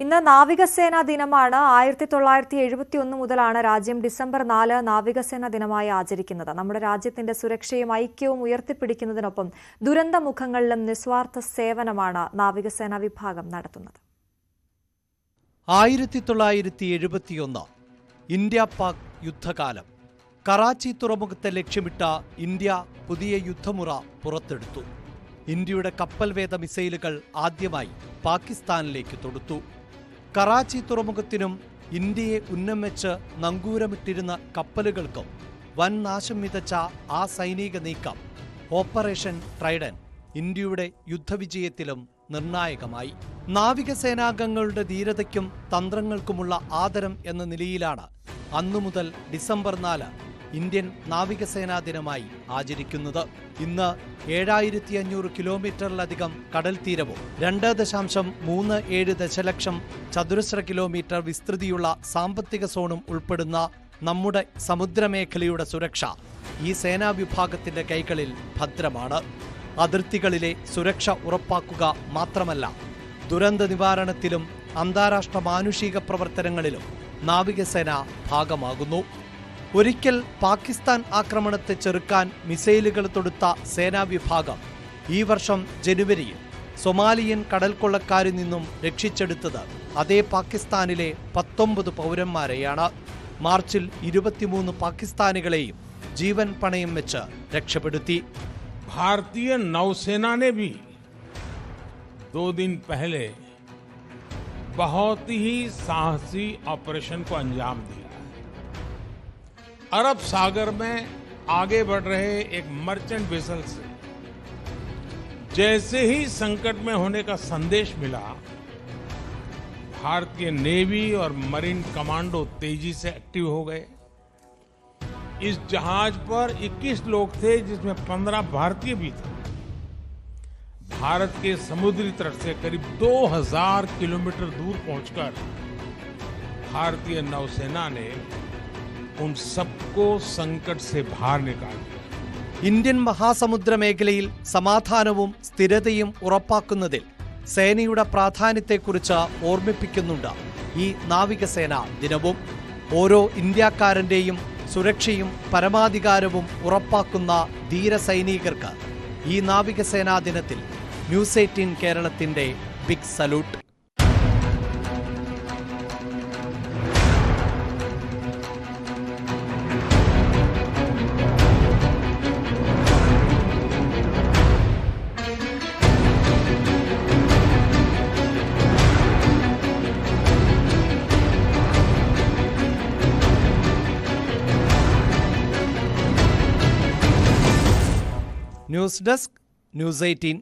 ഇന്ന് നാവികസേനാ ദിനമാണ്. 1971 മുതലാണ് രാജ്യം ഡിസംബർ 4 നാവികസേനാ ദിനമായി ആചരിക്കുന്നത്. നമ്മുടെ രാജ്യത്തിന്റെ സുരക്ഷയും ഐക്യവും ഉയർത്തിപ്പിടിക്കുന്നതിനൊപ്പം ദുരന്തമുഖങ്ങളിലും നിസ്വാർത്ഥ സേവനമാണ് നാവികസേനാ വിഭാഗം നടത്തുന്നത്. 1971 ഇന്ത്യ പാക് യുദ്ധകാലം. കറാച്ചി തുറമുഖത്തെ ലക്ഷ്യമിട്ട ഇന്ത്യ പുതിയ യുദ്ധമുറ പുറത്തെടുത്തു. ഇന്ത്യയുടെ കപ്പൽവേധ മിസൈലുകൾ ആദ്യമായി പാകിസ്ഥാനിലേക്ക് തൊടുത്തു. കറാച്ചി തുറമുഖത്തിനും ഇന്ത്യയെ ഉന്നം വെച്ച് നങ്കൂരമിട്ടിരുന്ന കപ്പലുകൾക്കും വൻ നാശം വിതച്ച ആ സൈനിക നീക്കം ഓപ്പറേഷൻ ട്രൈഡൻ ഇന്ത്യയുടെ യുദ്ധവിജയത്തിലും നിർണായകമായി. നാവികസേനാംഗങ്ങളുടെ ധീരതയ്ക്കും തന്ത്രങ്ങൾക്കുമുള്ള ആദരം എന്ന നിലയിലാണ് അന്നുമുതൽ ഡിസംബർ 4 ഇന്ത്യൻ നാവികസേനാ ദിനമായി ആചരിക്കുന്നത്. ഇന്ന് 7500 കിലോമീറ്ററിലധികം കടൽ തീരവും 2.37 ദശലക്ഷം ചതുരശ്ര കിലോമീറ്റർ വിസ്തൃതിയുള്ള സാമ്പത്തിക സോണും ഉൾപ്പെടുന്ന നമ്മുടെ സമുദ്രമേഖലയുടെ സുരക്ഷ ഈ സേനാ വിഭാഗത്തിന്റെ കൈകളിൽ ഭദ്രമാണ്. അതിർത്തികളിലെ സുരക്ഷ ഉറപ്പാക്കുക മാത്രമല്ല, ദുരന്ത നിവാരണത്തിലും അന്താരാഷ്ട്ര മാനുഷിക പ്രവർത്തനങ്ങളിലും നാവികസേന ഭാഗമാകുന്നു. ഒരിക്കൽ പാകിസ്ഥാൻ ആക്രമണത്തെ ചെറുക്കാൻ മിസൈലുകൾ തൊടുത്ത സേനാ വിഭാഗം ഈ വർഷം ജനുവരിയിൽ സൊമാലിയൻ കടൽക്കൊള്ളക്കാരിൽ നിന്നും രക്ഷിച്ചെടുത്തത് അതേ പാകിസ്ഥാനിലെ 19 പൗരന്മാരെയാണ്. മാർച്ചിൽ 23 പാകിസ്ഥാനികളെയും ജീവൻ പണയം വെച്ച് രക്ഷപ്പെടുത്തി. भारतीय नौसेना ने भी 2 दिन पहले बहुत ही साहसी ऑपरेशन को अंजाम दिया. अरब सागर में आगे बढ़ रहे एक मर्चेंट वेसल से जैसे ही संकट में होने का संदेश मिला, भारतीय नेवी और मरीन कमांडो तेजी से एक्टिव हो गए. इस जहाज पर 21 लोग थे, जिसमें 15 भारतीय भी थे. भारत के समुद्री तट से करीब 2000 किलोमीटर दूर पहुंचकर भारतीय नौसेना ने उन सबको संकट से बाहर निकाला. ഇന്ത്യൻ മഹാസമുദ്ര മേഖലയിൽ സമാധാനവും സ്ഥിരതയും ഉറപ്പാക്കുന്നതിൽ സേനയുടെ പ്രാധാന്യത്തെക്കുറിച്ച് ഓർമ്മിപ്പിക്കുന്നുണ്ട് ഈ നാവികസേനാ ദിനവും. ഓരോ ഇന്ത്യക്കാരന്റെയും സുരക്ഷയും പരമാധികാരവും ഉറപ്പാക്കുന്ന ധീര സൈനികർക്ക് ഈ നാവികസേനാ ദിനത്തിൽ ന്യൂസ് 18 കേരളത്തിന്റെ big salute. News desk, news 18.